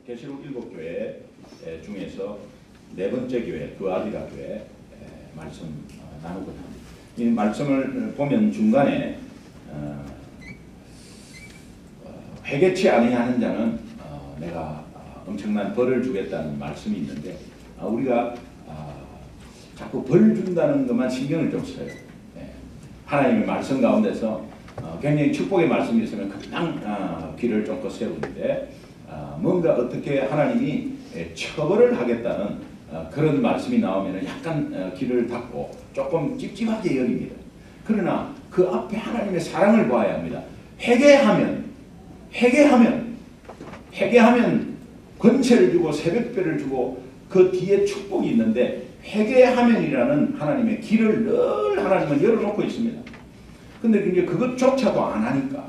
계시록 7교회 중에서 네 번째 교회 두아디라 교회 말씀 나누고자 합니다. 이 말씀을 보면 중간에 회개치 아니하는 자는 내가 엄청난 벌을 주겠다는 말씀이 있는데 우리가 자꾸 벌 준다는 것만 신경을 좀 써요. 하나님의 말씀 가운데서 굉장히 축복의 말씀이 있으면 그냥 귀를 쫑긋 세우는데 뭔가 어떻게 하나님이 처벌을 하겠다는 그런 말씀이 나오면 약간 귀를 닫고 조금 찝찝하게 여깁니다. 그러나 그 앞에 하나님의 사랑을 보아야 합니다. 회개하면 권세를 주고 새벽별을 주고 그 뒤에 축복이 있는데 회개하면이라는 하나님의 길을 늘 하나님은 열어놓고 있습니다. 근데 이제 그것조차도 안 하니까.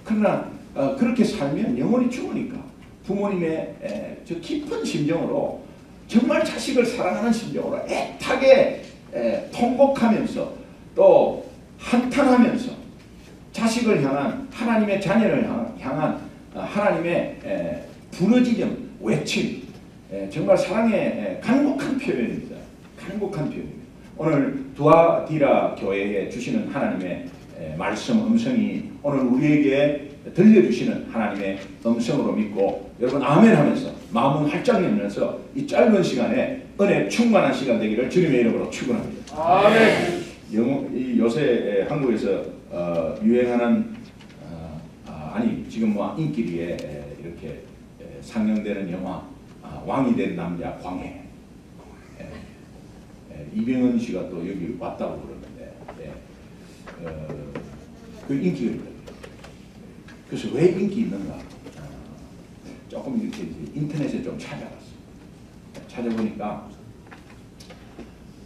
그러나 그렇게 살면 영혼이 죽으니까 부모님의 저 깊은 심정으로 정말 자식을 사랑하는 심정으로 애타게 통곡하면서 또 한탄하면서 자식을 향한 하나님의 자녀를 향한 하나님의 부르짖음, 외침 정말 사랑의 간곡한 표현입니다. 간곡한 표현입니다. 오늘 두아디라 교회에 주시는 하나님의 말씀 음성이 오늘 우리에게 들려주시는 하나님의 음성으로 믿고 여러분 아멘 하면서 마음은 활짝 열면서 이 짧은 시간에 은혜 충만한 시간 되기를 주님의 이름으로 축원합니다. 아멘. 요새 한국에서 유행하는 아니 지금 뭐 인기리에 이렇게 상영되는 영화 왕이 된 남자 광해 이병헌 씨가 또 여기 왔다고 그러는데 그 인기가 있다. 그래서 왜 인기 있는가? 조금 이렇게 인터넷에 좀 찾아봤어요. 찾아보니까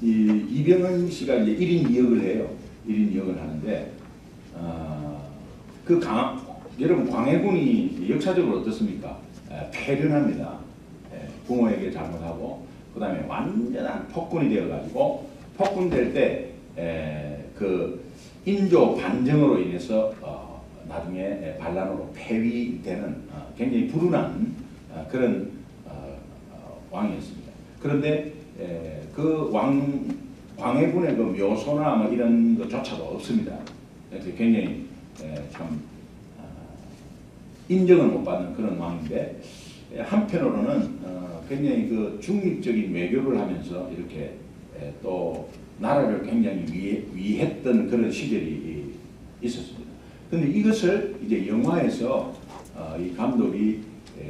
이병헌 씨가 이제 1인 2역을 해요. 1인 2역을 하는데 여러분 광해군이 역사적으로 어떻습니까? 폐륜합니다. 부모에게 잘못하고 그 다음에 완전한 폭군이 되어가지고 폭군될 때 그 인조 반정으로 인해서 나중에 반란으로 폐위되는 굉장히 불운한 그런 왕이었습니다. 그런데 그 광해군의 그 묘소나 뭐 이런 것조차도 없습니다. 그래서 굉장히 참 인정을 못 받는 그런 왕인데 한편으로는 굉장히 그 중립적인 외교를 하면서 이렇게 또 나라를 굉장히 위했던 그런 시절이 있었습니다. 그런데 이것을 이제 영화에서 이 감독이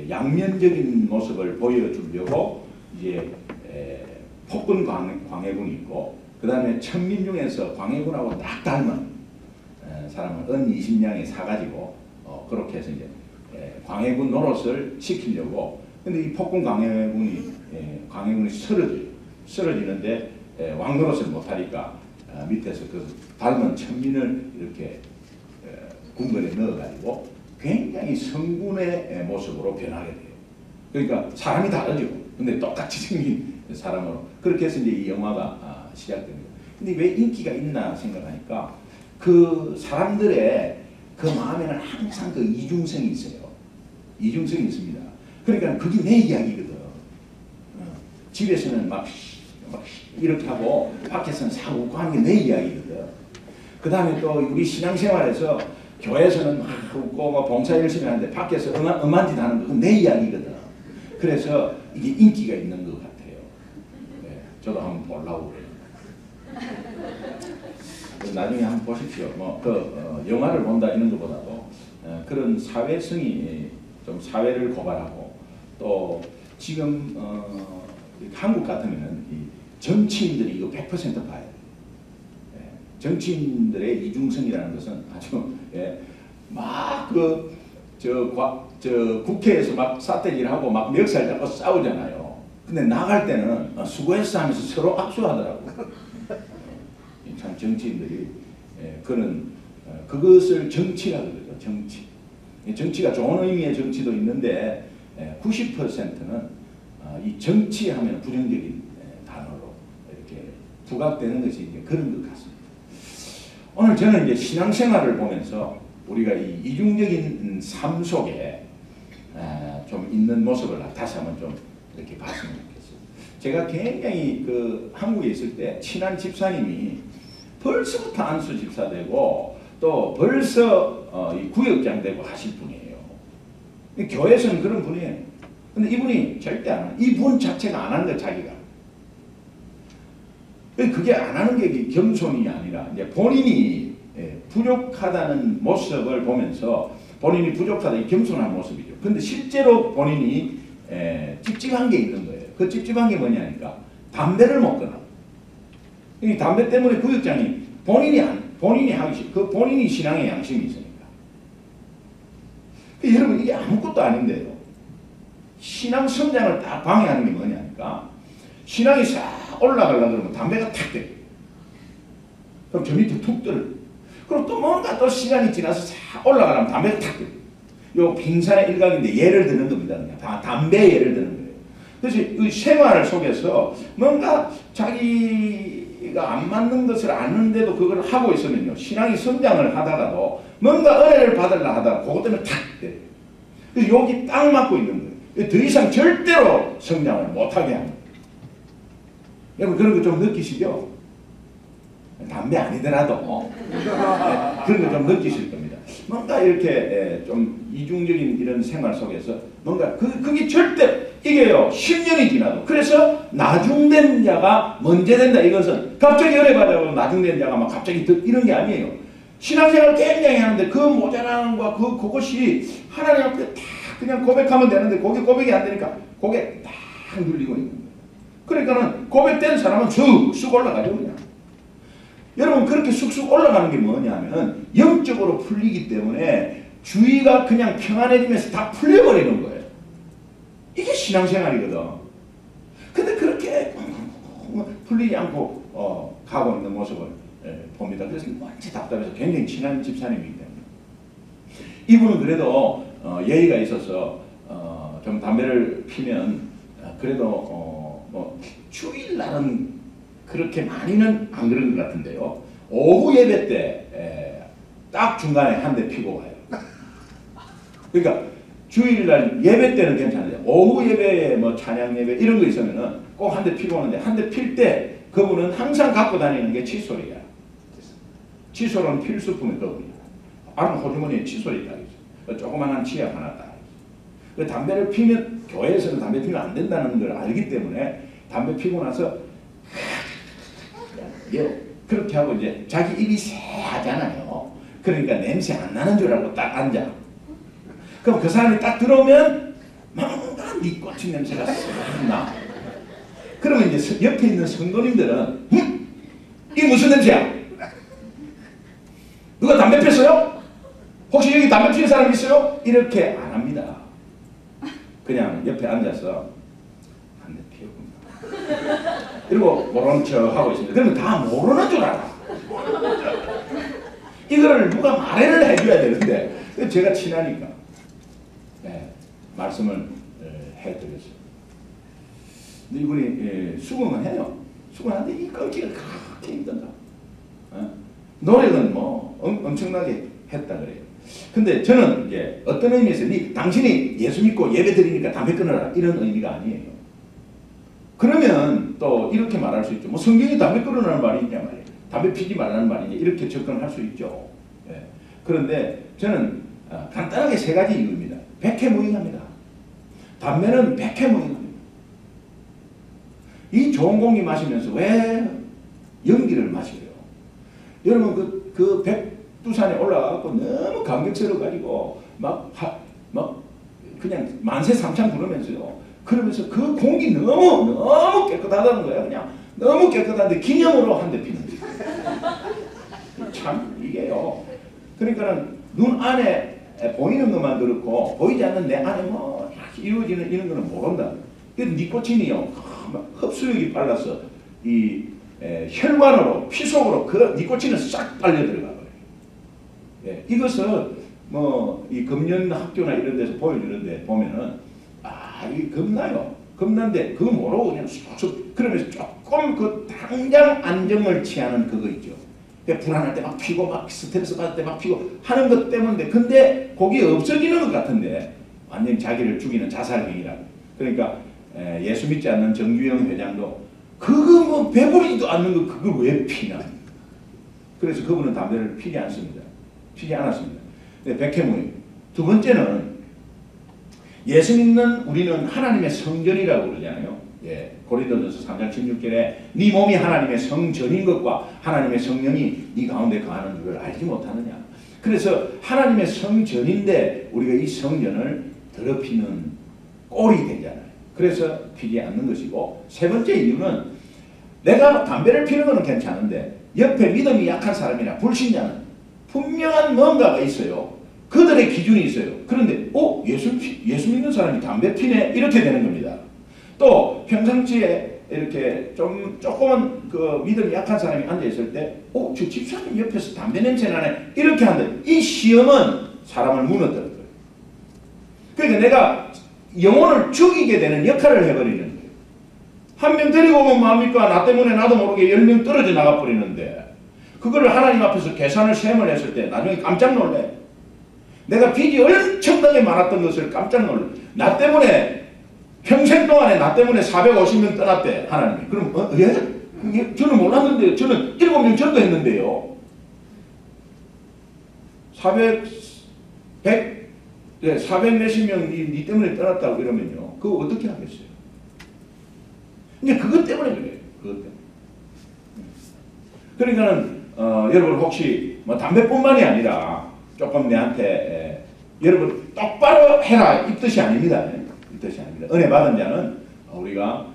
양면적인 모습을 보여주려고 이제 폭군 광해군이 있고 그 다음에 천민 중에서 광해군하고 딱 닮은 사람을 은 20냥에 사가지고 그렇게 해서 이제 광해군 노릇을 시키려고. 근데 이 폭군 광해군이 쓰러지는데 왕 노릇을 못하니까 밑에서 그 닮은 천민을 이렇게 궁궐에 넣어가지고 굉장히 성군의 모습으로 변하게 돼요. 그러니까 사람이 다르죠. 근데 똑같이 생긴 사람으로 그렇게 해서 이제 이 영화가 시작됩니다. 근데 왜 인기가 있나 생각하니까 그 사람들의 그 마음에는 항상 그 이중성이 있어요. 이중성이 있습니다. 그러니까 그게 내 이야기거든. 집에서는 막 이렇게 하고 밖에서는 사고 웃고 하는 게 내 이야기거든. 그 다음에 또 우리 신앙생활에서 교회에서는 막 웃고 막 봉사 열심히 하는데 밖에서 엄한 짓 하는 건 내 이야기거든. 그래서 이게 인기가 있는 것 같아요. 네, 저도 한번 보려고 그래요. 나중에 한번 보십시오. 영화를 본다 이런 것보다도 그런 사회성이 좀 사회를 고발하고 또 지금 한국 같으면 정치인들이 이거 100% 봐야 돼요. 정치인들의 이중성이라는 것은 아주 막 국회에서 막 삿대질하고 막 멱살 잡고 싸우잖아요. 근데 나갈 때는 수고했어 하면서 서로 악수하더라고. 참 정치인들이 그것을 정치라고 그러죠. 정치가 좋은 의미의 정치도 있는데 90%는 이 정치하면 부정적인 단어로 이렇게 부각되는 것이 이제 그런 것 같습니다. 오늘 저는 이제 신앙생활을 보면서 우리가 이 이중적인 삶 속에 좀 있는 모습을 다시 한번 좀 이렇게 봤으면 좋겠어요. 제가 굉장히 그 한국에 있을 때 친한 집사님이 벌써부터 안수 집사 되고 또 벌써 이 구역장 되고 하실 분이에요. 교회에서는 그런 분이에요. 근데 이분이 절대 안 해요. 이분 자체가 안 하는 거예요, 자기가. 그게 안 하는 게 겸손이 아니라 이제 본인이 부족하다는 모습을 보면서 본인이 부족하다, 겸손한 모습이죠. 근데 실제로 본인이 찝찝한 게 있는 거예요. 그 찝찝한 게 뭐냐니까 담배를 못 끊어. 이 담배 때문에 구역장이 본인이 하기 싫어. 그 본인이 신앙의 양심이 있으니까. 여러분 이게 아무것도 아닌데요. 신앙 성장을 다 방해하는 게 뭐냐니까 신앙이 싹 올라가려고 그러면 담배가 탁 돼. 그럼 저 밑에 툭 떨어. 그럼 또 뭔가 또 시간이 지나서 싹 올라가려면 담배가 탁 돼. 요 빙산의 일각인데 예를 드는 겁니다. 그냥 다 담배 예를 드는 거예요. 그래서 이 생활 속에서 뭔가 자기가 안 맞는 것을 아는데도 그걸 하고 있으면요. 신앙이 성장을 하다가도 뭔가 은혜를 받으려 하다가 그것 때문에 탁 돼. 그래서 여기 딱 맞고 있는 거예요. 더 이상 절대로 성장을 못하게 합니다. 여러분 그런 거 좀 느끼시죠? 담배 아니더라도 그런 거 좀 느끼실 겁니다. 뭔가 이렇게 좀 이중적인 이런 생활 속에서 뭔가 그게 절대 이게요 10년이 지나도 그래서 나중된 자가 먼저 된다. 이것은 갑자기 열애 받아서 나중된 자가 막 갑자기 이런 게 아니에요. 신앙생활을 굉장히 하는데 그 모자람과 그것이 하나님 앞에 다 그냥 고백하면 되는데 그게 고백이 안 되니까 고개 딱 눌리고 있는 거예요. 그러니까는 고백된 사람은 쑥쑥 올라가죠 그냥. 여러분 그렇게 쑥쑥 올라가는 게 뭐냐면 영적으로 풀리기 때문에 주의가 그냥 평안해지면서 다 풀려버리는 거예요. 이게 신앙생활이거든. 근데 그렇게 풀리지 않고 가고 있는 모습을 봅니다. 그래서 완전히 답답해서 굉장히 친한 집사님이기 때문에 이분은 그래도 예의가 있어서 좀 담배를 피면 그래도 뭐 주일날은 그렇게 많이는 안 그런 것 같은데요. 오후 예배 때 딱 중간에 한 대 피고 와요. 그러니까 주일날 예배 때는 괜찮아요. 오후 예배에 뭐 찬양 예배 이런 거 있으면은 꼭 한 대 피고 오는데 한 대 필 때 그분은 항상 갖고 다니는 게 칫솔이야. 칫솔은 필수품의 그분이야. 아는 호주머니에 칫솔이 딱 있어. 조그만한 치약 하나 딱 있어. 담배를 피면 교회에서는 담배 피면 안 된다는 걸 알기 때문에 담배 피고 나서 그렇게 하고 이제 자기 입이 새하잖아요. 그러니까 냄새 안 나는 줄 알고 딱 앉아. 그럼 그 사람이 딱 들어오면 뭔가 니코틴 냄새가 싹 나. 그러면 이제 옆에 있는 성도님들은 이게 무슨 냄새야? 누가 담배 폈어요? 혹시 여기 담배 피는 사람 있어요? 이렇게 안 합니다. 그냥 옆에 앉아서 한 대 피우고 그리고 모른 척 하고 있습니다. 그러면 다 모르는 줄 알아. 이거를 누가 말을 해줘야 되는데 제가 친하니까 말씀을 해드렸어요. 근데 이분이 수긍은 해요. 수긍하는데 이 끊기가 그렇게 힘든가. 노력은 뭐 엄청나게 했다 그래요. 근데 저는 이제 어떤 의미에서 당신이 예수 믿고 예배 드리니까 담배 끊어라 이런 의미가 아니에요. 그러면 또 이렇게 말할 수 있죠. 뭐 성경이 담배 끊으라는 말이 있냐 말이에요. 담배 피지 말라는 말이냐 이렇게 접근할 수 있죠. 그런데 저는 간단하게 세 가지 이유입니다. 백해무익합니다. 담배는 백해무익합니다. 이 좋은 공기 마시면서 왜 연기를 마셔요? 여러분 그 백두산에 올라가고 너무 감격스러워가지고 막 그냥 만세 삼창 부르면서요. 그러면서 그 공기 너무 깨끗하다는 거야. 그냥 너무 깨끗한데 기념으로 한 대 피는 거예요. 참 이게요. 그러니까는 눈 안에 보이는 것만 그렇고 보이지 않는 내 안에 뭐 이루어지는 이런 거는 모른다. 그래서 니코틴이요 흡수력이 빨라서 이 혈관으로 피 속으로 그 니코틴은 싹 빨려 들어가 버려요. 이것은 뭐 이 금연 학교나 이런 데서 보여주는데 보면은 이게 겁나요. 겁난데 그거 모르고 그냥 쑥쑥 그러면서 조금 그 당장 안정을 취하는 그거 있죠. 불안할 때 막 피고 막 스트레스 받을 때 막 피고 하는 것 때문에 근데 거기 없어지는 것 같은데 완전히 자기를 죽이는 자살행위라고. 그러니까 예수 믿지 않는 정주영 회장도 그거 뭐 배부르지도 않는 거 그걸 왜 피냐. 그래서 그분은 담배를 피지 않습니다. 피지 않았습니다. 백해무님. 두 번째는 예수 믿는 우리는 하나님의 성전이라고 그러잖아요. 예, 고린도전서 3장 16절에 네 몸이 하나님의 성전인 것과 하나님의 성령이 네 가운데 거하는 줄을 알지 못하느냐. 그래서 하나님의 성전인데 우리가 이 성전을 더럽히는 꼴이 되잖아요. 그래서 피지 않는 것이고, 세 번째 이유는 내가 담배를 피는 것은 괜찮은데 옆에 믿음이 약한 사람이나 불신자는 분명한 뭔가가 있어요. 그들의 기준이 있어요. 그런데 예수 믿는 사람이 담배 피네? 이렇게 되는 겁니다. 또 평상시에 이렇게 조금은 그 믿음이 약한 사람이 앉아있을 때 저 집사님 옆에서 담배 냄새 나네? 이렇게 한다. 이 시험은 사람을 무너뜨릴 거예요. 그러니까 내가 영혼을 죽이게 되는 역할을 해버리는 거예요. 한 명 데리고 오면 뭐합니까? 나 때문에 나도 모르게 10명 떨어져 나가버리는데, 그거를 하나님 앞에서 계산을 셈을 했을 때 나중에 깜짝 놀래. 내가 빚이 엄청나게 많았던 것을 깜짝 놀래. 나 때문에 평생 동안에 나 때문에 450명 떠났대 하나님이. 그럼 예? 저는 몰랐는데요. 저는 7명 전도했는데요. 400 몇십 명이 니 때문에 떠났다고 이러면요. 그거 어떻게 하겠어요? 이제 그것 때문에 그래요. 그것 때문에. 그러니까는 여러분 혹시 뭐 담배뿐만이 아니라 조금 내한테 여러분 똑바로 해라 이 뜻이 아닙니다. 이 뜻이 아닙니다. 은혜 받은 자는 우리가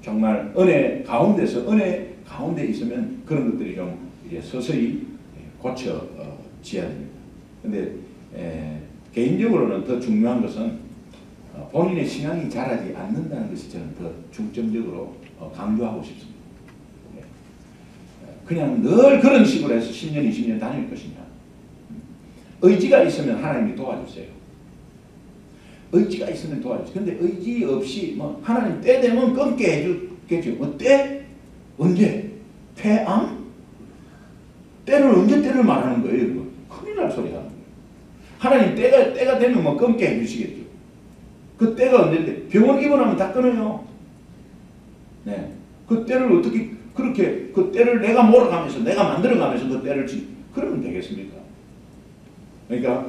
정말 은혜 가운데서 은혜 가운데 있으면 그런 것들이 좀 이제 서서히 고쳐져야 됩니다. 근데 개인적으로는 더 중요한 것은 본인의 신앙이 자라지 않는다는 것이 저는 더 중점적으로 강조하고 싶습니다. 그냥 늘 그런 식으로 해서 10년, 20년 다닐 것이냐. 의지가 있으면 하나님이 도와주세요. 의지가 있으면 도와주세요. 근데 의지 없이 뭐 하나님 때 되면 끊게 해주겠죠. 뭐 때? 언제? 폐암? 때를 언제 때를 말하는 거예요? 이거? 큰일 날 소리 하는 거예요. 하나님 때가 되면 뭐 끊게 해주시겠죠. 그 때가 언제인데 병원 입원하면 다 끊어요. 네. 그 때를 어떻게 그렇게 그 때를 내가 몰아가면서 내가 만들어가면서 그 때를 그러면 되겠습니까? 그러니까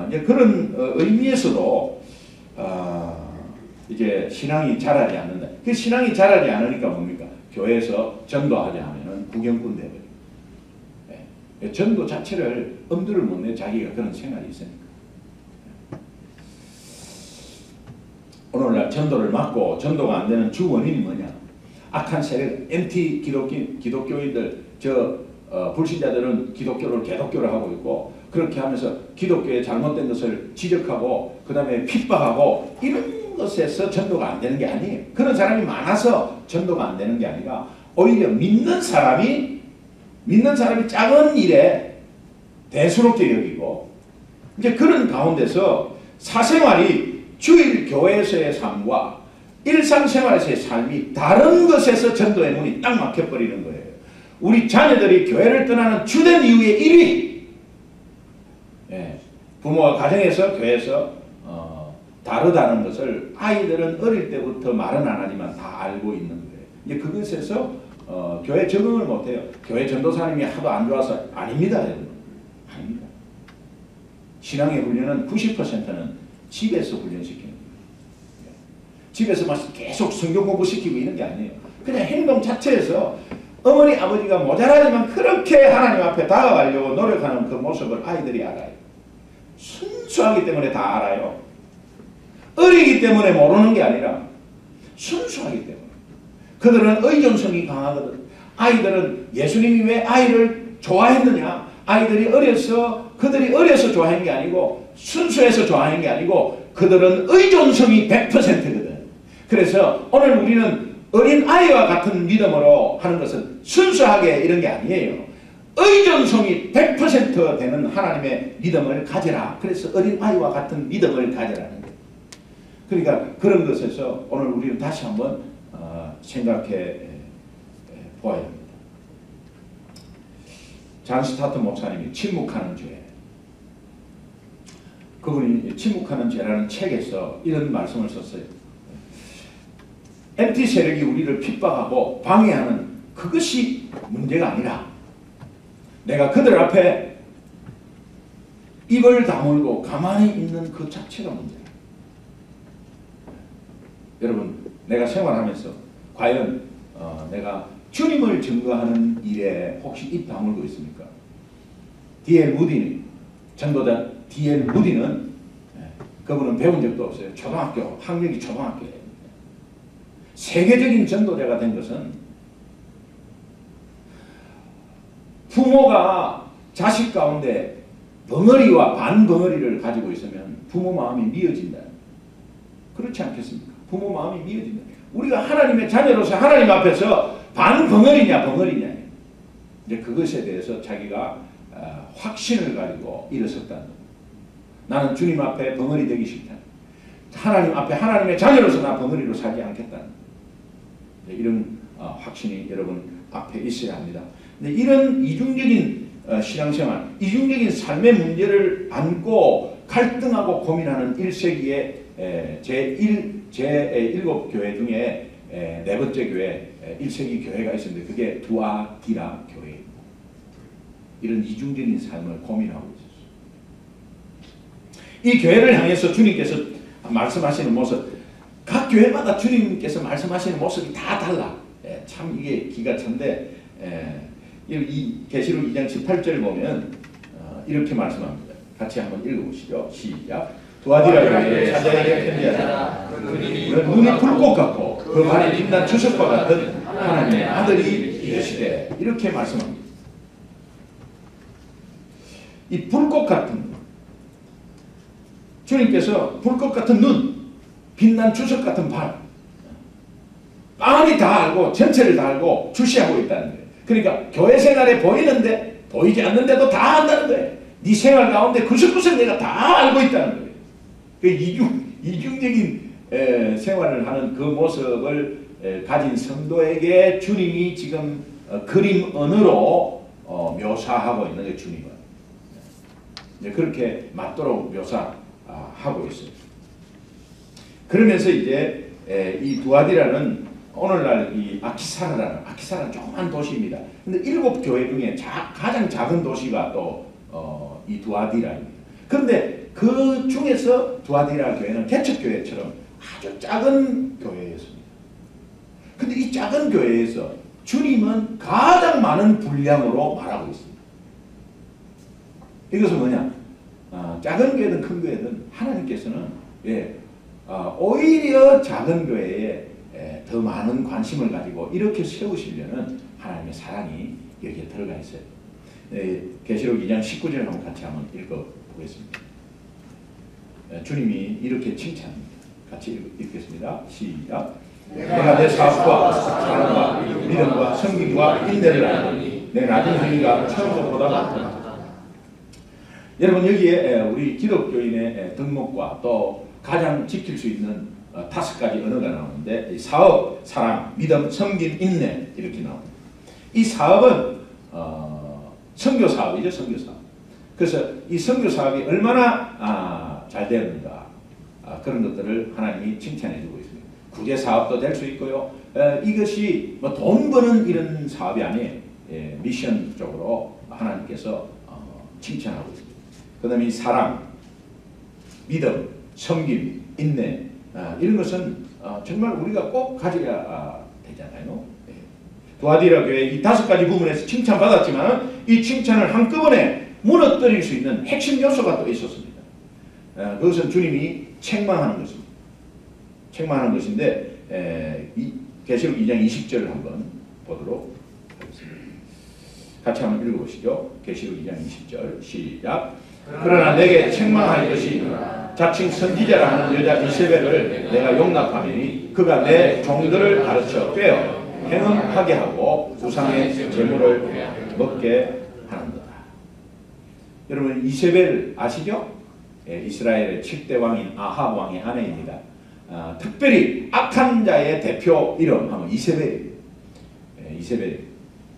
이제 그런 의미에서도 이제 신앙이 자라지 않는다. 그 신앙이 자라지 않으니까 뭡니까? 교회에서 전도하자 하면은 구경꾼 되버려. 네. 전도 자체를 엄두를 못 내 자기가 그런 생활이 있으니까. 오늘날 전도를 막고 전도가 안 되는 주 원인이 뭐냐? 악한 세력, 엔티 기독교인들, 불신자들은 기독교를 개독교를 하고 있고, 그렇게 하면서 기독교의 잘못된 것을 지적하고 그 다음에 핍박하고 이런 것에서 전도가 안 되는 게 아니에요. 그런 사람이 많아서 전도가 안 되는 게 아니라 오히려 믿는 사람이 작은 일에 대수롭게 여기고, 이제 그런 가운데서 사생활이 주일 교회에서의 삶과 일상생활에서의 삶이 다른 것에서 전도의 문이 딱 막혀버리는 거예요. 우리 자녀들이 교회를 떠나는 주된 이유의 1위, 부모가 가정에서 교회에서 다르다는 것을 아이들은 어릴 때부터 말은 안 하지만 다 알고 있는 거예요. 이제 그것에서 교회 적응을 못해요. 교회 전도사님이 하도 안 좋아서 아닙니다, 여러분. 아닙니다. 신앙의 훈련은 90%는 집에서 훈련시키는 거예요. 집에서 막 계속 성경 공부시키고 이런 게 아니에요. 그냥 행동 자체에서 어머니 아버지가 모자라지만 그렇게 하나님 앞에 다가가려고 노력하는 그 모습을 아이들이 알아요. 순수하기 때문에 다 알아요. 어리기 때문에 모르는 게 아니라 순수하기 때문에. 그들은 의존성이 강하거든. 아이들은 예수님이 왜 아이를 좋아했느냐? 아이들이 그들이 어려서 좋아하는 게 아니고 순수해서 좋아하는 게 아니고 그들은 의존성이 100%거든. 그래서 오늘 우리는 어린 아이와 같은 믿음으로 하는 것은 순수하게 이런 게 아니에요. 의존성이 100% 되는 하나님의 믿음을 가져라. 그래서 어린 아이와 같은 믿음을 가져라는 거예요. 그러니까 그런 것에서 오늘 우리는 다시 한번 생각해 보아야 합니다. 잔 스타트 목사님이 침묵하는 죄. 그분이 침묵하는 죄라는 책에서 이런 말씀을 썼어요. MT 세력이 우리를 핍박하고 방해하는 그것이 문제가 아니라 내가 그들 앞에 입을 다물고 가만히 있는 그 자체가 문제다. 여러분, 내가 생활하면서 과연 내가 주님을 증거하는 일에 혹시 입 다물고 있습니까? D.L. 무디는, 전도자 D.L. 무디는 그분은 배운 적도 없어요. 초등학교, 학력이 초등학교예요. 세계적인 전도자가 된 것은 부모가 자식 가운데 벙어리와 반벙어리를 가지고 있으면 부모 마음이 미어진다. 그렇지 않겠습니까? 부모 마음이 미어진다. 우리가 하나님의 자녀로서 하나님 앞에서 반벙어리냐 벙어리냐, 이제 그것에 대해서 자기가 확신을 가지고 일어섰다는 겁니다. 나는 주님 앞에 벙어리 되기 싫다. 하나님 앞에 하나님의 자녀로서 나 벙어리로 살지 않겠다는, 이런 확신이 여러분 앞에 있어야 합니다. 근데 이런 이중적인 신앙생활, 이중적인 삶의 문제를 안고 갈등하고 고민하는 1세기의 제7 교회 중에 네 번째 교회, 1세기 교회가 있었는데 그게 두아디라 교회입니다. 이런 이중적인 삶을 고민하고 있었어요. 이 교회를 향해서 주님께서 말씀하시는 모습, 각 교회마다 주님께서 말씀하시는 모습이 다 달라. 참 이게 기가 찬데, 이 계시록 2장 18절을 보면 이렇게 말씀합니다. 같이 한번 읽어보시죠. 시작. 두아디라 교회에 사자에게 편지하라. 눈이 불꽃 같고 그 발이 빛난 주석과 같은 하나님의 아들이 이르시되, 이렇게 말씀합니다. 이 불꽃 같은, 주님께서 불꽃 같은 눈, 빛난 주석 같은 발, 빤히 다 알고 전체를 다 알고 주시하고 있다는 거예요. 그러니까 교회 생활에 보이는데 보이지 않는데도 다 안다는 거예요. 네 생활 가운데 구석구석 내가 다 알고 있다는 거예요. 그 이중적인 생활을 하는 그 모습을 가진 성도에게 주님이 지금 그림 언어로 묘사하고 있는 게 주님은 이제 그렇게 맞도록 묘사하고 있어요. 그러면서 이제 이 두아디라는 오늘날 이 아키사라는 조그만 도시입니다. 근데 7교회 중에 가장 작은 도시가 또 이 두아디라입니다. 그런데 그 중에서 두아디라 교회는 개척교회처럼 아주 작은 교회였습니다. 근데 이 작은 교회에서 주님은 가장 많은 분량으로 말하고 있습니다. 이것은 뭐냐? 작은 교회든 큰 교회든 하나님께서는 오히려 작은 교회에 더 많은 관심을 가지고 이렇게 세우시려는 하나님의 사랑이 여기에 들어가 있어요. 계시록 2장 19절 한번 같이 한번 읽어보겠습니다. 주님이 이렇게 칭찬합니다. 같이 읽겠습니다. 시작. 내가 내 사업과 사랑과 믿음과 섬김과 인내를 아노니 내 낮은 행위가 처음보다 많다. 여러분, 여기에 우리 기독교인의 덕목과 또 가장 지킬 수 있는 5가지 언어가 나오는데, 사업, 사랑, 믿음, 섬김, 인내, 이렇게 나옵니다. 이 사업은 선교 사업이죠. 선교 사업. 그래서 이 선교 사업이 얼마나 잘 되는가, 그런 것들을 하나님이 칭찬해 주고 있습니다. 구제 사업도 될 수 있고요. 이것이 뭐 돈 버는 이런 사업이 아니에요. 미션 쪽으로 하나님께서 칭찬하고 있습니다. 그 다음에 이 사랑, 믿음, 섬김, 인내, 이런 것은 정말 우리가 꼭 가져야 되잖아요. 두아디라 교회 이 5가지 부분에서 칭찬받았지만 이 칭찬을 한꺼번에 무너뜨릴 수 있는 핵심 요소가 또 있었습니다. 그것은 주님이 책망하는 것입니다. 책망하는 것인데, 이 계시록 2장 20절을 한번 보도록 하겠습니다. 같이 한번 읽어보시죠. 계시록 2장 20절 시작. 그러나 내게 책망할 것이 자칭 선지자라 하는 여자 이세벨을 내가 용납하리니 그가 내 종들을 가르쳐 꿰어 행음하게 하고 우상의 재물을 먹게 하는도다. 여러분, 이세벨 아시죠? 이스라엘의 7대 왕인 아합 왕의 아내입니다. 특별히 악한 자의 대표 이름 하면 이세벨입니다. 이세벨.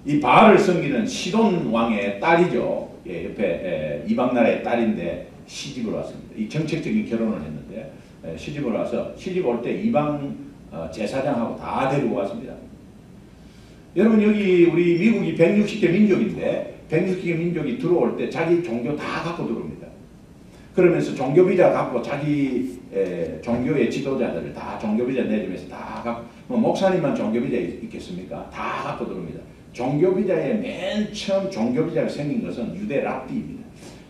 이 바알을 섬기는 시돈 왕의 딸이죠. 옆에 이방 나라의 딸인데 시집을 왔습니다. 이 정책적인 결혼을 했는데 시집을 와서 시집 올 때 이방 제사장하고 다 데리고 왔습니다. 여러분 여기 우리 미국이 160개 민족인데 160개 민족이 들어올 때 자기 종교 다 갖고 들어옵니다. 그러면서 종교 비자 갖고 자기 종교의 지도자들을 다 종교 비자 내주면서 다 갖고 뭐 목사님만 종교 비자 있겠습니까? 다 갖고 들어옵니다. 종교 비자에 맨 처음 종교 비자가 생긴 것은 유대 랍비입니다.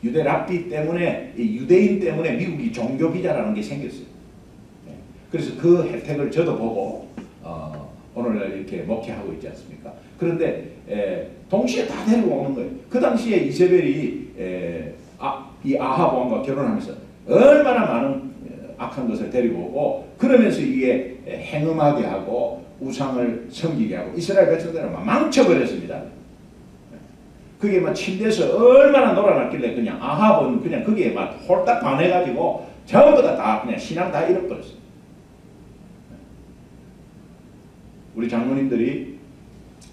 유대 랍비 때문에 유대인 때문에 미국이 종교 비자라는 게 생겼어요. 그래서 그 혜택을 저도 보고 오늘날 이렇게 목회하고 있지 않습니까? 그런데 동시에 다 데리고 오는 거예요. 그 당시에 이세벨이 이 아합 왕과 결혼하면서 얼마나 많은 악한 것을 데리고 오고 그러면서 이게 행음하게 하고 우상을 섬기게 하고 이스라엘 백성들을 막 망쳐버렸습니다. 그게 막 침대에서 얼마나 놀아놨길래 그냥 아합은 그냥 거기에 막 홀딱 반해가지고 전부 다 그냥 신앙 다 잃어버렸어요. 우리 장로님들이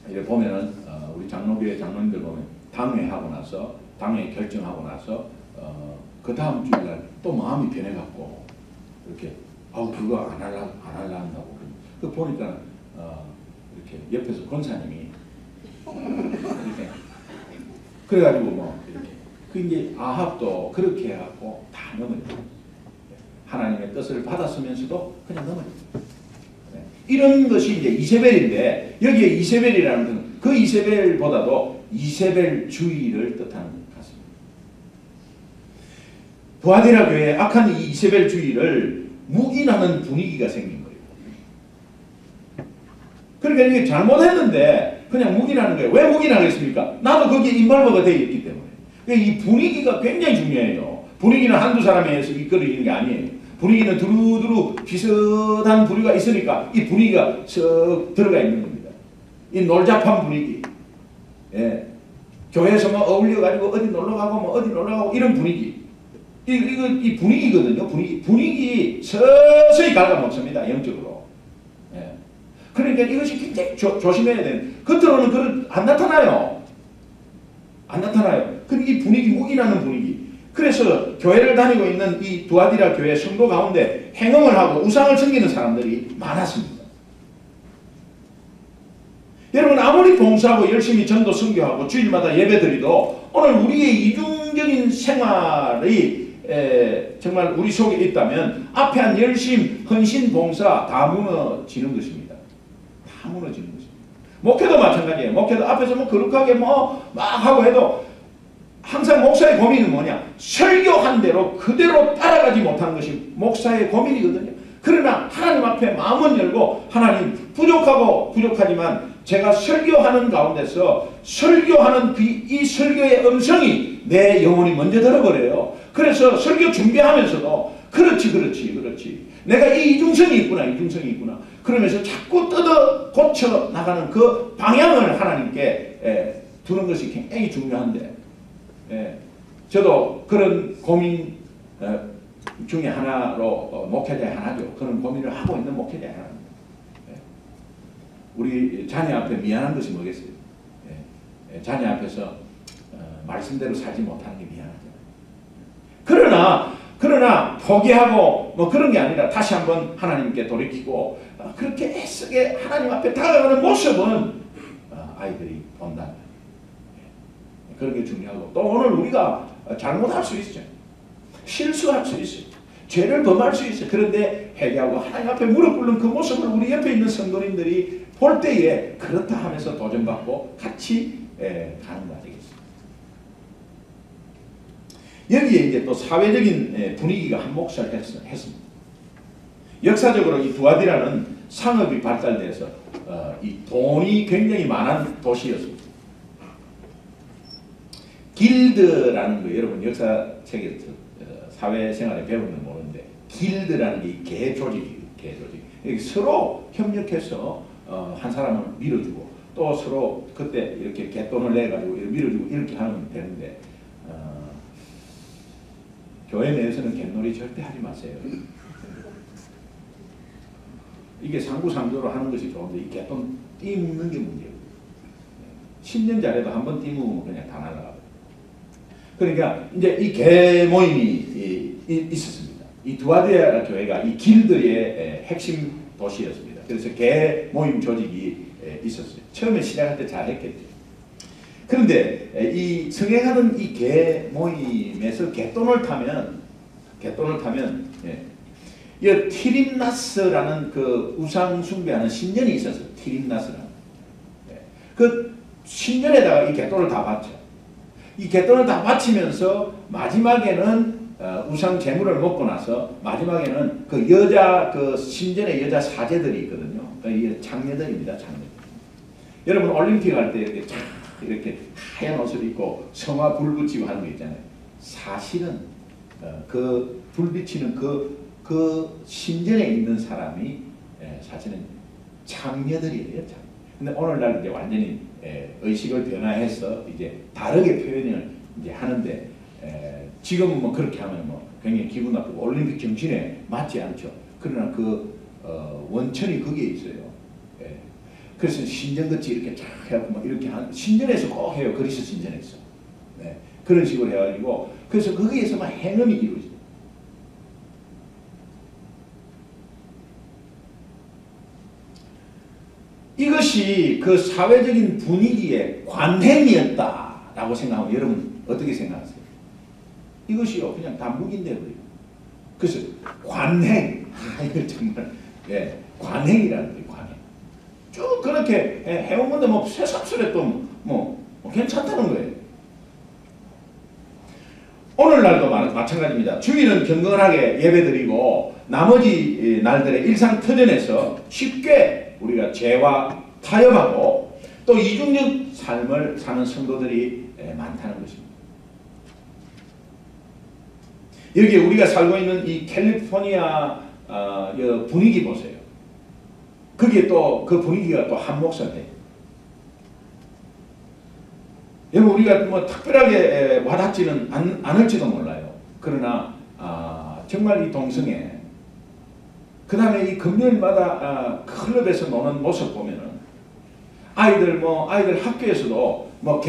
이렇게 보면은 우리 장로교회 장로님들 보면 당회하고 나서 당회 결정하고 나서 그 다음 주일날 또 마음이 변해갖고 이렇게 그거 안 할라 한다고 그 보니까 이렇게 옆에서 권사님이 이렇게 그래가지고 뭐 이렇게 그 이제 아합도 그렇게 해갖고 다 넘어졌어요. 하나님의 뜻을 받았으면서도 그냥 넘어졌어요. 이런 것이 이제 이세벨인데 여기에 이세벨이라는 것은 그 이세벨보다도 이세벨주의를 뜻하는 것 같습니다. 두아디라 교회에 악한 이 이세벨주의를 묵인하는 분위기가 생긴 거예요. 그러니까 이게 잘못했는데 그냥 묵인하는 거예요. 왜 묵인하겠습니까? 나도 거기에 인발버가 되어 있기 때문에. 그러니까 이 분위기가 굉장히 중요해요. 분위기는 한두 사람에 의해서 이끌어지는 게 아니에요. 분위기는 두루두루 비슷한 부류가 있으니까 이 분위기가 썩 들어가 있는 겁니다. 이 놀잡한 분위기. 예. 교회에서 뭐 어울려가지고 어디 놀러가고 뭐 어디 놀러가고 이런 분위기. 이 분위기거든요. 분위기 서서히 갉아먹습니다. 영적으로. 예. 그러니까 이것이 굉장히 조심해야 돼요. 겉으로는 안 나타나요. 안 나타나요. 근데 이 분위기, 묵인하는 분위기. 그래서 교회를 다니고 있는 이 두아디라 교회 성도 가운데 행음을 하고 우상을 섬기는 사람들이 많았습니다. 여러분 아무리 봉사하고 열심히 전도 선교하고 주일마다 예배드리도 오늘 우리의 이중적인 생활이 정말 우리 속에 있다면 앞에 한 열심, 헌신, 봉사 다 무너지는 것입니다. 다 무너지는 것입니다. 목회도 마찬가지예요. 목회도 앞에서 뭐 거룩하게 막 하고 해도 항상 목사의 고민은 뭐냐? 설교한 대로 그대로 따라가지 못하는 것이 목사의 고민이거든요. 그러나 하나님 앞에 마음은 열고 하나님 부족하지만 제가 설교하는 가운데서 설교하는 이 설교의 음성이 내 영혼이 먼저 들어버려요. 그래서 설교 준비하면서도 그렇지. 내가 이 이중성이 있구나. 그러면서 자꾸 뜯어 고쳐 나가는 그 방향을 하나님께 두는 것이 굉장히 중요한데 저도 그런 고민 중에 하나로 목회자의 하나죠. 그런 고민을 하고 있는 목회자의 하나입니다. 우리 자녀 앞에 미안한 것이 뭐겠어요? 자녀 앞에서 말씀대로 살지 못하는 게 미안하죠. 그러나 포기하고 뭐 그런 게 아니라 다시 한번 하나님께 돌이키고 그렇게 애쓰게 하나님 앞에 다가가는 모습은 아이들이 본다. 그런 게 중요하고 또 오늘 우리가 잘못할 수 있어요. 실수할 수 있어요. 죄를 범할 수 있어요. 그런데 회개하고 하나님 앞에 무릎 꿇는 그 모습을 우리 옆에 있는 성도님들이 볼 때에 그렇다 하면서 도전받고 같이 가는 거 아니겠습니까? 여기에 이제 또 사회적인 분위기가 한 몫을 했습니다. 역사적으로 이 두아디라는 상업이 발달돼서 이 돈이 굉장히 많은 도시였습니다. 길드라는 거 여러분 역사책에서 사회생활에 배우면 모르는데 길드라는 게 개 조직이에요. 서로 협력해서 한 사람을 밀어주고 또 서로 그때 이렇게 갯돈을 내가지고 밀어주고 이렇게 하면 되는데 교회 내에서는 갯놀이 절대 하지 마세요. 이게 상부상조로 하는 것이 좋은데 이 갯돈 띄우는 게 문제예요. 10년 잘해도 한 번 띄우면 그냥 다 날아가요. 그러니까 이제 이 개 모임이 있었습니다. 이 두아디아 교회가 이 길드의 핵심 도시였습니다. 그래서 개 모임 조직이 있었어요. 처음에 시작할 때 잘했겠죠. 그런데 이 성행하는 이 개 모임에서 갯돈을 타면 이 티림나스라는 그 우상 숭배하는 신전이 있었어요. 티림나스라는. 그 신전에다가 이 갯돈을 다 바쳐. 이 갯돈을 다 바치면서 마지막에는 우상 제물을 먹고 나서 마지막에는 그 여자 그 신전의 여자 사제들이 있거든요. 이 장녀들입니다. 장녀들. 여러분 올림픽 할 때 이렇게 하얀 옷을 입고 성화 불 붙이고 하는 거 있잖아요. 사실은 그 불 비치는 그 신전에 있는 사람이 사실은 장녀들이에요. 근데 오늘날 이제 완전히 의식을 변화해서 이제 다르게 표현을 이제 하는데 지금은 뭐 그렇게 하면 뭐 굉장히 기분 나쁘고 올림픽 정신에 맞지 않죠. 그러나 그 원천이 거기에 있어요. 그래서 신전같이 이렇게 쫙 해갖고 막 이렇게 신전에서 꼭 해요. 그리스 신전에서. 그런 식으로 해가지고 그래서 거기에서만 행음이 이루어져요. 이것이 그 사회적인 분위기의 관행이었다라고 생각하면 여러분 어떻게 생각하세요? 이것이요 그냥 다 묵인되어버려요. 그래서 관행, 이거 정말 관행이라는 거예요. 관행. 쭉 그렇게 해온 건데 뭐 새삼스레 뭐 괜찮다는 거예요. 오늘날도 마찬가지입니다. 주일은 경건하게 예배드리고 나머지 날들의 일상터전에서 쉽게 우리가 죄와 타협하고 또 이중적 삶을 사는 성도들이 많다는 것입니다. 여기에 우리가 살고 있는 이 캘리포니아 분위기 보세요. 거기에 또 그 분위기가 또 한몫을 여러분 우리가 뭐 특별하게 와닿지는 않을지도 몰라요. 그러나 정말 이 동성애 그 다음에 이 금요일마다 클럽에서 노는 모습 보면은 아이들 학교에서도 뭐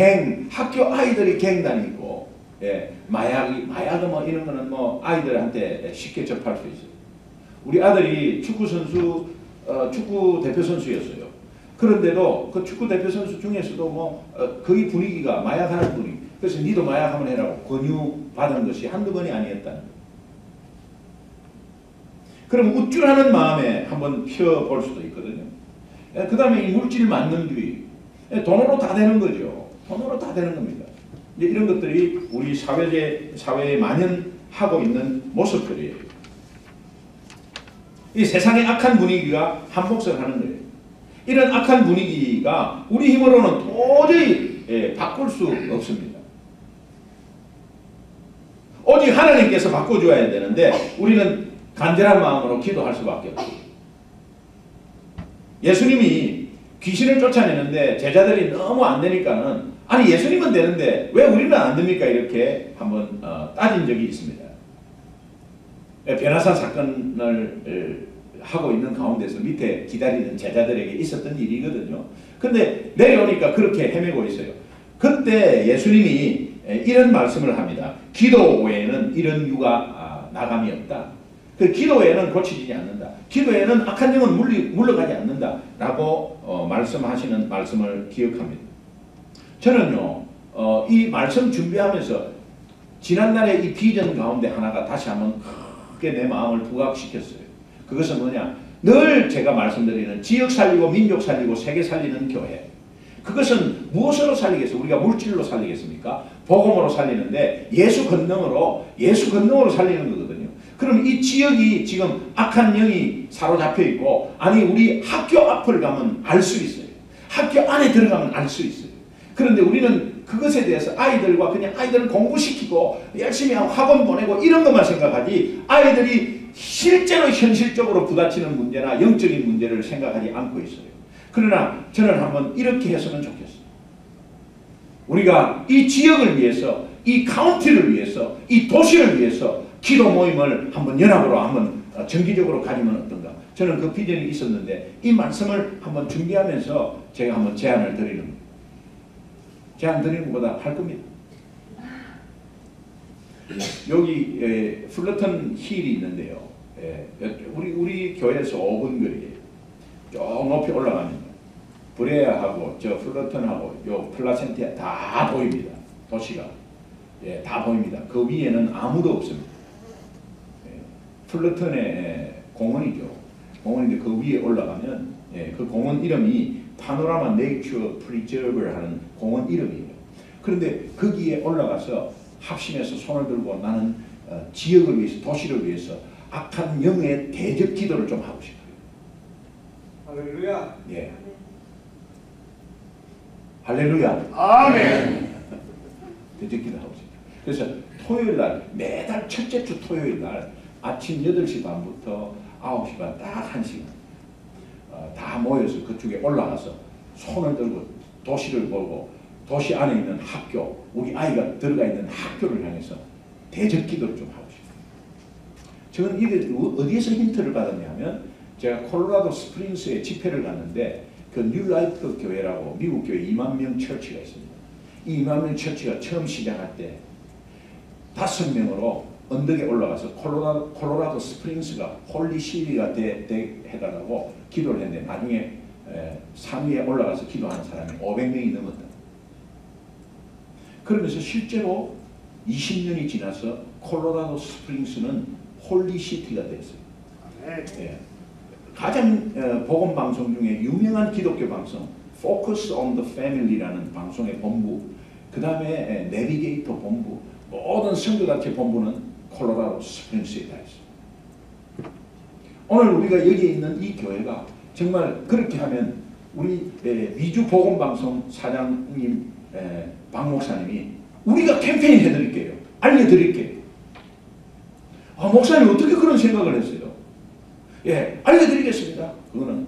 학교 아이들이 갱 다니고 마약은 뭐 이런 거는 뭐 아이들한테 쉽게 접할 수 있어요. 우리 아들이 축구 대표 선수였어요. 그런데도 그 축구 대표 선수 중에서도 뭐 거기 분위기가 마약하는 분위기. 그래서 니도 마약 한번 해라고 권유받은 것이 한두 번이 아니었다는 거예요. 그럼 우쭐하는 마음에 한번 펴볼 수도 있거든요. 그 다음에 이 물질 만능주의. 돈으로 다 되는 거죠. 돈으로 다 되는 겁니다. 이제 이런 것들이 우리 사회에 만연하고 있는 모습들이에요. 이 세상의 악한 분위기가 한몫을 하는 거예요. 이런 악한 분위기가 우리 힘으로는 도저히 바꿀 수 없습니다. 오직 하나님께서 바꿔줘야 되는데 우리는 간절한 마음으로 기도할 수밖에 없어요. 예수님이 귀신을 쫓아내는데 제자들이 너무 안 되니까는 아니 예수님은 되는데 왜 우리는 안 됩니까? 이렇게 한번 따진 적이 있습니다. 변화산 사건을 하고 있는 가운데서 밑에 기다리는 제자들에게 있었던 일이거든요. 근데 내려오니까 그렇게 헤매고 있어요. 그때 예수님이 이런 말씀을 합니다. 기도 외에는 이런 유가 나감이 없다. 그 기도 외에는 고치지지 않는다. 기도 외에는 악한 영은 물러가지 않는다. 라고 말씀하시는 말씀을 기억합니다. 저는요 이 말씀 준비하면서 지난날의 이 비전 가운데 하나가 다시 한번 크게 내 마음을 부각시켰어요. 그것은 뭐냐? 늘 제가 말씀드리는 지역 살리고 민족 살리고 세계 살리는 교회. 그것은 무엇으로 살리겠어요? 우리가 물질로 살리겠습니까? 복음으로 살리는데 예수 권능으로 살리는 거거든요. 그럼 이 지역이 지금 악한 영이 사로잡혀 있고 아니 우리 학교 앞을 가면 알 수 있어요. 학교 안에 들어가면 알 수 있어요. 그런데 우리는 그것에 대해서 아이들을 공부시키고 열심히 하고 학원 보내고 이런 것만 생각하지 아이들이 실제로 현실적으로 부딪히는 문제나 영적인 문제를 생각하지 않고 있어요. 그러나 저는 한번 이렇게 했으면 좋겠어요. 우리가 이 지역을 위해서, 이 카운티를 위해서, 이 도시를 위해서 기도 모임을 한번 연합으로 한번 정기적으로 가지면 어떤가. 저는 그 비전이 있었는데 이 말씀을 한번 준비하면서 제가 한번 제안 드리는 것보다 할 겁니다. 여기 플러턴 힐이 있는데요. 우리 교회에서 5분 거리에 쭉 높이 올라가면 브레아하고 저 플러턴하고 요 플라센티아 다 보입니다. 도시가 다 보입니다. 그 위에는 아무도 없습니다. 플러턴의 공원이죠. 공원인데 그 위에 올라가면 그 공원 이름이 파노라마 네이처 프리저브를 하는 공원 이름이에요. 그런데 거기에 올라가서 합심해서 손을 들고 나는 지역을 위해서, 도시를 위해서 악한 영의 대적 기도를 좀 하고 싶어요. 할렐루야. 예. 할렐루야. 아멘. 대적 기도 하고 싶어요. 그래서 토요일 날, 매달 첫째 주 토요일 날 아침 8시 반부터 9시 반 딱 1시간 다 모여서 그쪽에 올라가서 손을 들고 도시를 보고 도시 안에 있는 학교, 우리 아이가 들어가 있는 학교를 향해서 대적 기도를 좀 하고 싶어요. 저는 이게 어디에서 힌트를 받았냐면 제가 콜로라도 스프링스에 집회를 갔는데 그 뉴라이프 교회라고 미국 교회 2만 명 처치가 있습니다. 이 2만 명 처치가 처음 시작할 때 5명으로 언덕에 올라가서 콜로라도 스프링스가 홀리 시리가 해달라고 기도를 했는데 나중에 산 위에 올라가서 기도하는 사람이 500명이 넘었다. 그러면서 실제로 20년이 지나서 콜로라도 스프링스는 홀리 시티가 됐어요. 예. 가장 복음 방송 중에 유명한 기독교 방송 Focus on the Family라는 방송의 본부, 그 다음에 내비게이터 본부, 모든 성교단체 본부는 콜로라도 스프링스에 다 있어요. 오늘 우리가 여기에 있는 이 교회가 정말 그렇게 하면 우리 미주 복음 방송 사장님 박 목사님이 우리가 캠페인 해드릴게요. 알려드릴게요. 아, 목사님 어떻게 그런 생각을 했어요? 예, 알려드리겠습니다. 그거는.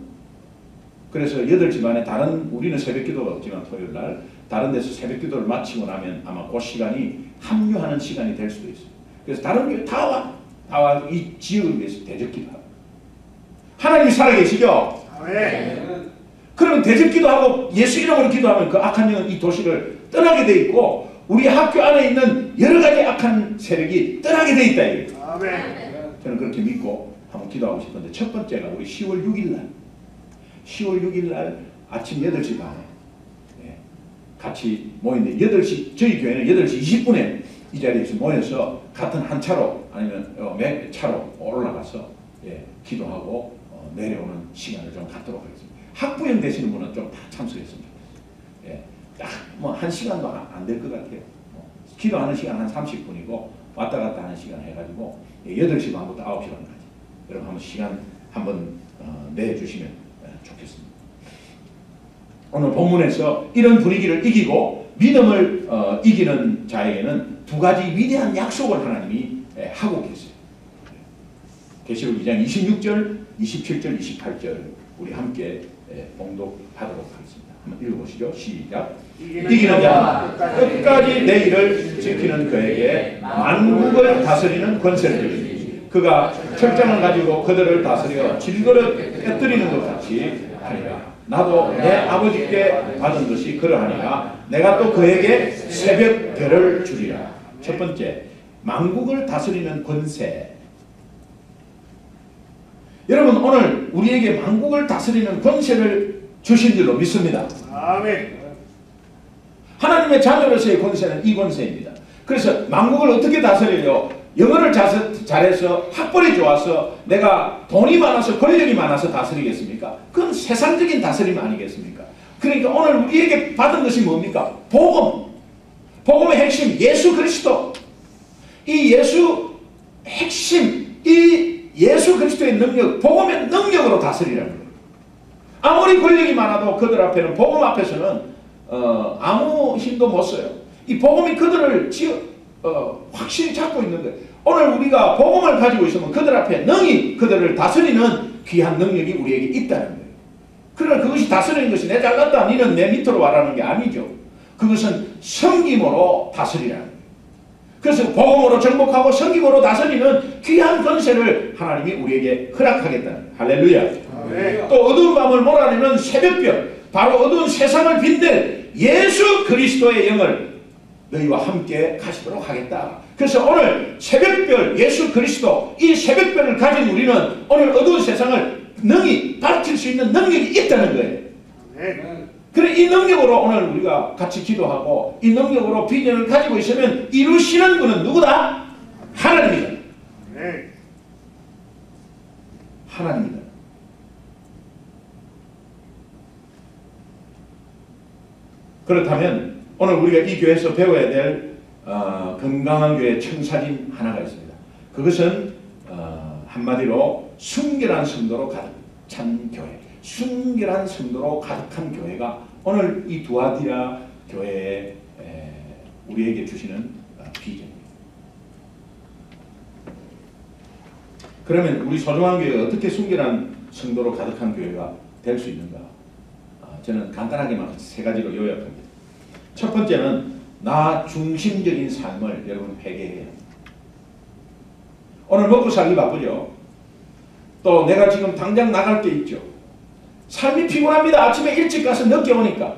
그래서 8시 반에 우리는 새벽기도가 없지만 토요일날 다른 데서 새벽기도를 마치고 나면 아마 그 시간이 합류하는 시간이 될 수도 있어요. 그래서 다른 교회 다 와 이 지역을 위해서 대적기도하고. 하나님이 살아계시죠? 네. 그러면 대적기도하고 예수 이름으로 기도하면 그 악한 영은 이 도시를 떠나게 돼 있고 우리 학교 안에 있는 여러 가지 악한 세력이 떠나게 돼 있다 이거예요. 아멘. 저는 그렇게 믿고 한번 기도하고 싶은데 첫 번째가 우리 10월 6일 날 아침 8시 반에 같이 모이는데 8시 저희 교회는 8시 20분에 이 자리에서 모여서 같은 한 차로 아니면 몇 차로 올라가서 기도하고 내려오는 시간을 좀 갖도록 하겠습니다. 학부형 되시는 분은 좀 다 참석했습니다. 딱 뭐 1시간도 안 될 것 같아요. 기도하는 시간 한 30분이고 왔다 갔다 하는 시간 해가지고 8시 반부터 9시 반까지 여러분 한번 시간 한번 내주시면 좋겠습니다. 오늘 본문에서 이런 분위기를 이기고 믿음을 이기는 자에게는 두 가지 위대한 약속을 하나님이 하고 계세요. 계시록 2장 26절, 27절, 28절 우리 함께 봉독하도록 하겠습니다. 한번 읽어보시죠. 시작. 이기는 자 끝까지 내 일을 지키는 그에게 만국을 다스리는 권세를 주리니 그가 철장을 가지고 그들을 다스려 질그릇 깨뜨리는 것 같이 하리라. 나도 내 아버지께 받은 것이 그러하니라. 내가 또 그에게 새벽별을 주리라. 첫 번째, 만국을 다스리는 권세. 여러분 오늘 우리에게 만국을 다스리는 권세를 주신 줄로 믿습니다. 아멘. 하나님의 자녀로서의 권세는 이 권세입니다. 그래서 만국을 어떻게 다스려요? 영어를 잘해서 학벌이 좋아서 내가 돈이 많아서 권력이 많아서 다스리겠습니까? 그건 세상적인 다스림 아니겠습니까? 그러니까 오늘 우리에게 받은 것이 뭡니까? 복음. 복음의 핵심 예수 그리스도. 이 예수 핵심 이 예수 그리스도의 능력, 복음의 능력으로 다스리라는 거예요. 아무리 권력이 많아도 그들 앞에는 복음 앞에서는 아무 힘도 못 써요. 이 복음이 그들을 확실히 잡고 있는 거예요. 오늘 우리가 복음을 가지고 있으면 그들 앞에 능히 그들을 다스리는 귀한 능력이 우리에게 있다는 거예요. 그러나 그것이 다스리는 것이 내 잘났다 니는 내 밑으로 와라는 게 아니죠. 그것은 섬김으로 다스리라는 거예요. 그래서 복음으로 정복하고 섬김으로 다스리는 귀한 권세를 하나님이 우리에게 허락하겠다는 거예요. 할렐루야. 네. 또 어두운 밤을 몰아내는 새벽별, 바로 어두운 세상을 빛낼 예수 그리스도의 영을 너희와 함께 가시도록 하겠다. 그래서 오늘 새벽별 예수 그리스도 이 새벽별을 가진 우리는 오늘 어두운 세상을 능히 밝힐 수 있는 능력이 있다는 거예요. 아멘. 그래 이 능력으로 오늘 우리가 같이 기도하고 이 능력으로 비전을 가지고 있으면 이루시는 분은 누구다? 하나님이다. 아멘. 하나님이다. 그렇다면 오늘 우리가 이 교회에서 배워야 될 건강한 교회 청사진 하나가 있습니다. 그것은 한마디로 순결한 성도로 가득 찬 교회, 순결한 성도로 가득한 교회가 오늘 이 두아디라 교회에 우리에게 주시는 비전입니다. 그러면 우리 소중한 교회가 어떻게 순결한 성도로 가득한 교회가 될 수 있는가? 저는 간단하게만 세 가지로 요약합니다. 첫 번째는 나 중심적인 삶을 여러분 회개해야 합니다. 오늘 먹고 살기 바쁘죠. 또 내가 지금 당장 나갈 게 있죠. 삶이 피곤합니다. 아침에 일찍 가서 늦게 오니까.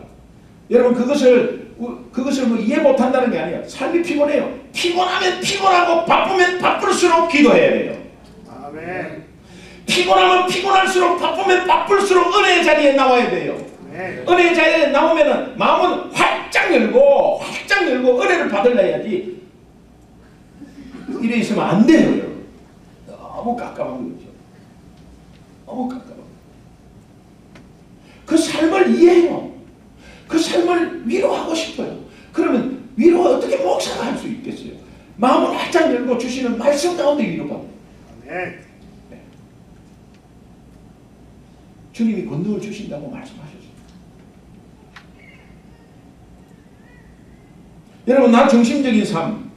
여러분 그것을 뭐 이해 못한다는 게 아니에요. 삶이 피곤해요. 피곤하면 피곤하고 바쁘면 바쁠수록 기도해야 돼요. 아멘. 피곤하면 피곤할수록 바쁘면 바쁠수록 은혜의 자리에 나와야 돼요. 아멘. 은혜의 자리에 나오면은 마음은 활짝 열고 은혜를 받으려 해야지. 이래 있으면 안 돼요, 여러분. 너무 깝깝한 거죠. 너무 깝깝한 거. 그 삶을 이해해요. 그 삶을 위로하고 싶어요. 그러면 위로가 어떻게 목사가 할 수 있겠어요? 마음을 활짝 열고 주시는 말씀 가운데 위로받아요. 아멘. 네. 주님이 권능을 주신다고 말씀하셨어요. 여러분 나 중심적인 삶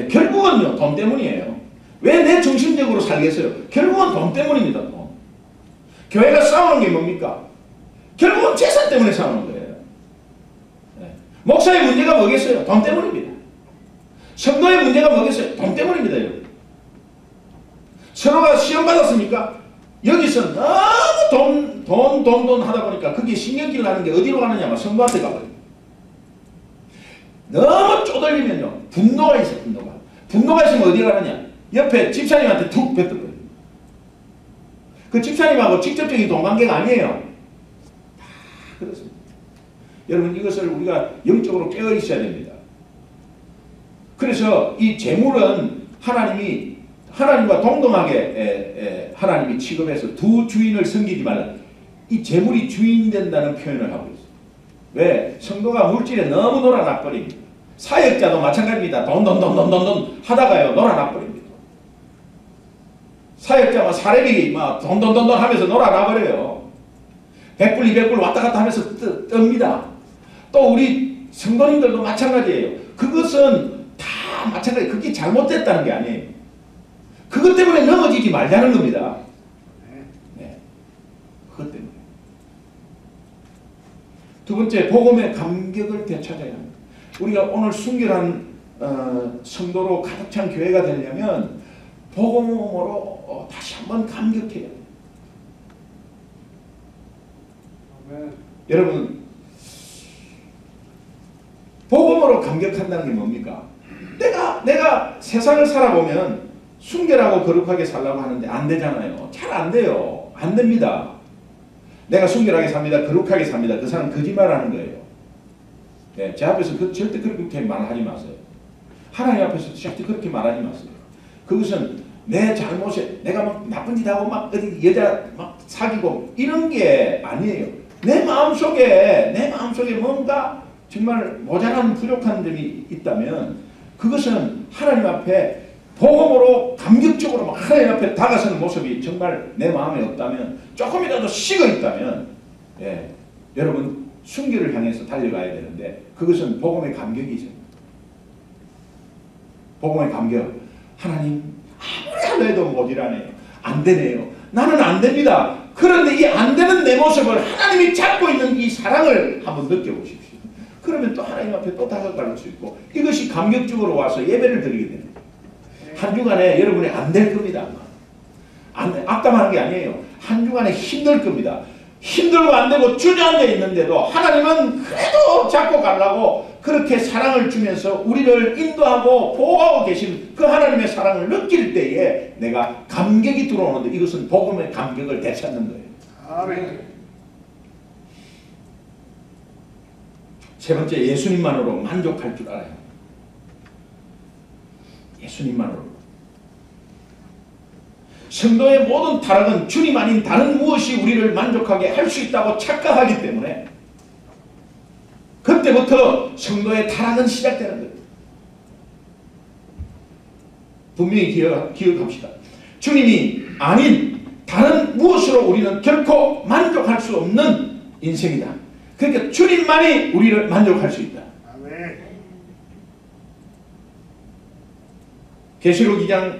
결국은요 돈 때문이에요. 왜 내 중심적으로 살겠어요? 결국은 돈 때문입니다. 돈. 교회가 싸우는 게 뭡니까? 결국은 재산 때문에 싸우는 거예요. 목사의 문제가 뭐겠어요? 돈 때문입니다. 성도의 문제가 뭐겠어요? 돈 때문입니다. 여러분. 서로가 시험 받았습니까? 여기서 너무 돈 하다 보니까 그게 신경질 나는 게 어디로 가느냐? 성도한테 가버려요. 너무 쪼들리면요 분노가 있어요. 분노가 있으면 어디 가느냐? 옆에 집사님한테 툭 뱉어버려요. 그 집사님하고 직접적인 돈관계가 아니에요. 다 그렇습니다. 여러분 이것을 우리가 영적으로 깨어 있어야 됩니다. 그래서 이 재물은 하나님과 동등하게 하나님이 취급해서 두 주인을 섬기지 말라. 이 재물이 주인 된다는 표현을 하고 있어요. 왜? 성도가 물질에 너무 놀아나버립니다. 사역자도 마찬가지입니다. 돈 하다가요 놀아나버립니다. 사역자가 사례비 돈 하면서 놀아나버려요. 100불 200불 왔다 갔다 하면서 뜹니다. 또 우리 성도님들도 마찬가지예요. 그것은 다 마찬가지. 그게 잘못됐다는 게 아니에요. 그것 때문에 넘어지지 말자는 겁니다. 네. 그것 때문에. 두 번째, 복음의 감격을 되찾아야 합니다. 우리가 오늘 순결한 성도로 가득 찬 교회가 되려면 복음으로 다시 한번 감격해야 돼요. 아멘. 여러분, 복음으로 감격한다는 게 뭡니까? 내가 세상을 살아보면 순결하고 거룩하게 살라고 하는데 안 되잖아요. 잘 안 돼요. 안 됩니다. 내가 순결하게 삽니다. 거룩하게 삽니다. 그 사람 거짓말하는 거예요. 네, 제 앞에서 절대 그렇게 말하지 마세요. 하나님 앞에서 절대 그렇게 말하지 마세요. 그것은 내 잘못에 내가 막 나쁜 짓 하고 막 어디 여자 막 사귀고 이런 게 아니에요. 내 마음속에 뭔가 정말 모자란 부족한 점이 있다면 그것은 하나님 앞에 복음으로 감격적으로 막 하나님 앞에 다가서는 모습이 정말 내 마음에 없다면 조금이라도 식어 있다면 여러분 순결을 향해서 달려가야 되는데 그것은 복음의 감격이죠. 복음의 감격. 하나님 아무리 하려 해도 모자라네요. 안 되네요. 나는 안 됩니다. 그런데 이 안 되는 내 모습을 하나님이 잡고 있는 이 사랑을 한번 느껴보십시오. 그러면 또 하나님 앞에 또 다가갈 수 있고 이것이 감격적으로 와서 예배를 드리게 되는 거예요. 한 주간에 여러분이 안 될 겁니다. 악담하는 게 아니에요. 한 주간에 힘들 겁니다. 힘들고 안 되고 주저앉아 있는데도 하나님은 그래도 잡고 가려고 그렇게 사랑을 주면서 우리를 인도하고 보호하고 계신 그 하나님의 사랑을 느낄 때에 내가 감격이 들어오는데 이것은 복음의 감격을 되찾는 거예요. 아멘. 세 번째, 예수님만으로 만족할 줄 알아요. 예수님만으로. 성도의 모든 타락은 주님 아닌 다른 무엇이 우리를 만족하게 할 수 있다고 착각하기 때문에 그때부터 성도의 타락은 시작되는 거예요. 분명히 기억합시다. 주님이 아닌 다른 무엇으로 우리는 결코 만족할 수 없는 인생이다. 그러니까 주님만이 우리를 만족할 수 있다. 아멘. 계시록 2장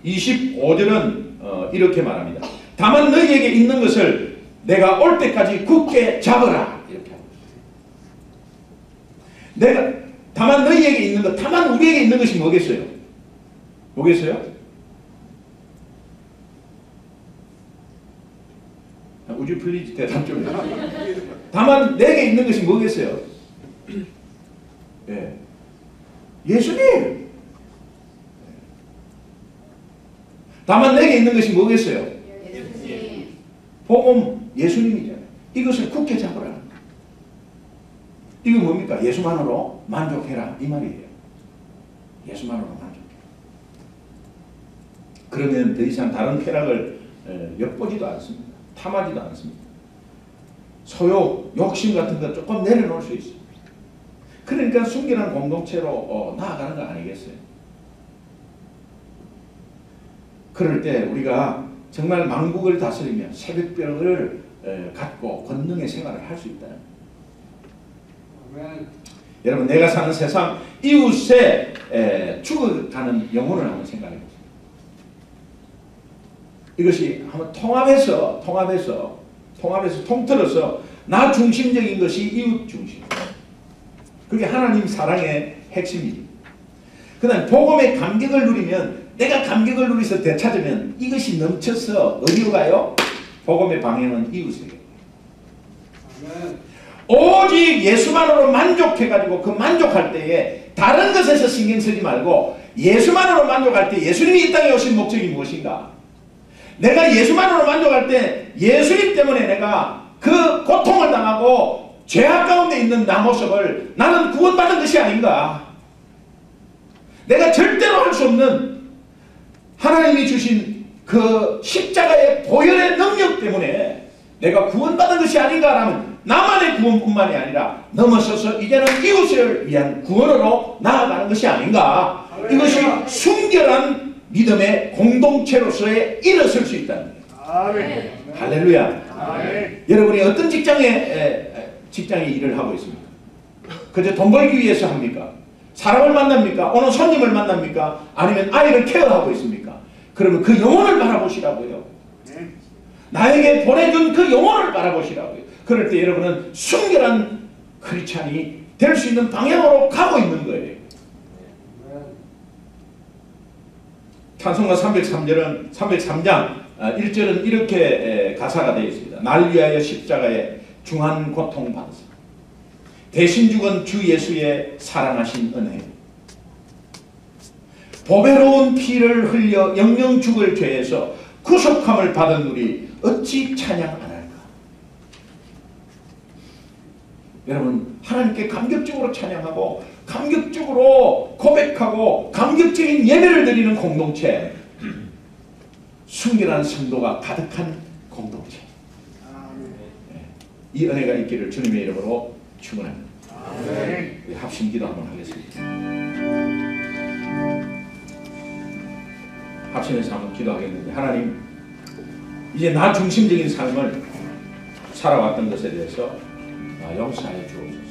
25절은 이렇게 말합니다. 다만 너희에게 있는 것을 내가 올 때까지 굳게 잡으라. 이렇게 하고 내가 다만 너희에게 있는 것, 다만 우리에게 있는 것이 뭐겠어요? 뭐겠어요? 우주 플리즈 대답 좀 해. 다만 내게 있는 것이 뭐겠어요? 예. 예수님. 다만 내게 있는 것이 뭐겠어요? 예수님. 복음 예수님이잖아요. 이것을 굳게 잡으라. 이거 뭡니까? 예수만으로 만족해라 이 말이에요. 예수만으로 만족해. 그러면 더 이상 다른 쾌락을 엿보지도 않습니다. 탐하지도 않습니다. 소욕, 욕심 같은 거 조금 내려놓을 수 있어요. 그러니까 순결한 공동체로 나아가는 거 아니겠어요? 그럴 때 우리가 정말 만국을 다스리며 새벽별을 갖고 권능의 생활을 할 수 있다. 아멘. 여러분, 내가 사는 세상 이웃에 죽어가는 영혼을 한번 생각해 보세요. 이것이 한번 통합해서 통틀어서 나 중심적인 것이 이웃 중심. 그게 하나님 사랑의 핵심이죠. 그 다음에 복음의 감격을 누리면, 내가 감격을 누리서 되찾으면 이것이 넘쳐서 어디로 가요? 복음의 방향은 이웃에게. 아멘. 오직 예수만으로 만족해가지고 그 만족할 때에 다른 것에서 신경 쓰지 말고 예수만으로 만족할 때 예수님이 이 땅에 오신 목적이 무엇인가? 내가 예수만으로 만족할 때 예수님 때문에 내가 그 고통을 당하고 죄악 가운데 있는 나 모습을 나는 구원받은 것이 아닌가? 내가 절대로 할 수 없는 하나님이 주신 그 십자가의 보혈의 능력 때문에 내가 구원받은 것이 아닌가라면 나만의 구원뿐만이 아니라 넘어서서 이제는 이웃을 위한 구원으로 나아가는 것이 아닌가? 이것이 순결한 믿음의 공동체로서의 일어설 수 있다는 거예요. 아멘. 할렐루야. 아멘. 여러분이 어떤 직장에 일을 하고 있습니까? 그저 돈 벌기 위해서 합니까? 사람을 만납니까? 오는 손님을 만납니까? 아니면 아이를 케어하고 있습니까? 그러면 그 영혼을 바라보시라고요. 나에게 보내준 그 영혼을 바라보시라고요. 그럴 때 여러분은 순결한 크리스찬이 될 수 있는 방향으로 가고 있는 거예요. 찬송가 303장 1절은 이렇게 가사가 되어 있습니다. 날 위하여 십자가에 중한 고통 받으사 대신 죽은 주 예수의 사랑하신 은혜, 보배로운 피를 흘려 영영 죽을 죄에서 구속함을 받은 우리 어찌 찬양 안 할까? 여러분, 하나님께 감격적으로 찬양하고 감격적으로 고백하고 감격적인 예배를 드리는 공동체, 순결한 성도가 가득한 공동체, 이 은혜가 있기를 주님의 이름으로 축원합니다. 우리 합심 기도 한번 하겠습니다. 합심해서 한번 기도하겠는데, 하나님, 이제 나 중심적인 삶을 살아왔던 것에 대해서 용서하여 주옵소서.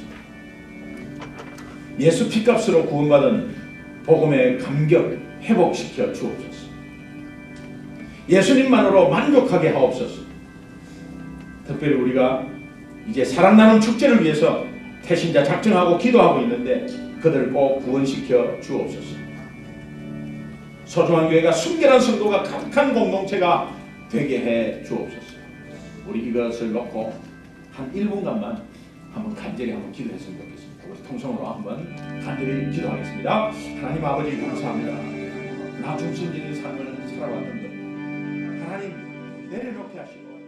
예수 피값으로 구원받은 복음의 감격 회복시켜 주옵소서. 예수님만으로 만족하게 하옵소서. 특별히 우리가 이제 사랑나눔 축제를 위해서 태신자 작정하고 기도하고 있는데 그들을 꼭 구원시켜 주옵소서. 소중한 교회가 순결한 성도가 가득한 공동체가 되게 해 주옵소서. 우리 이것을 놓고 한 1분간만 한번 간절히 한번 기도했으면 좋겠습니다. 우리 통성으로 한번 간절히 기도하겠습니다. 하나님 아버지 감사합니다. 나 중심적인 삶을 살아왔는데 하나님 내려놓게 하시고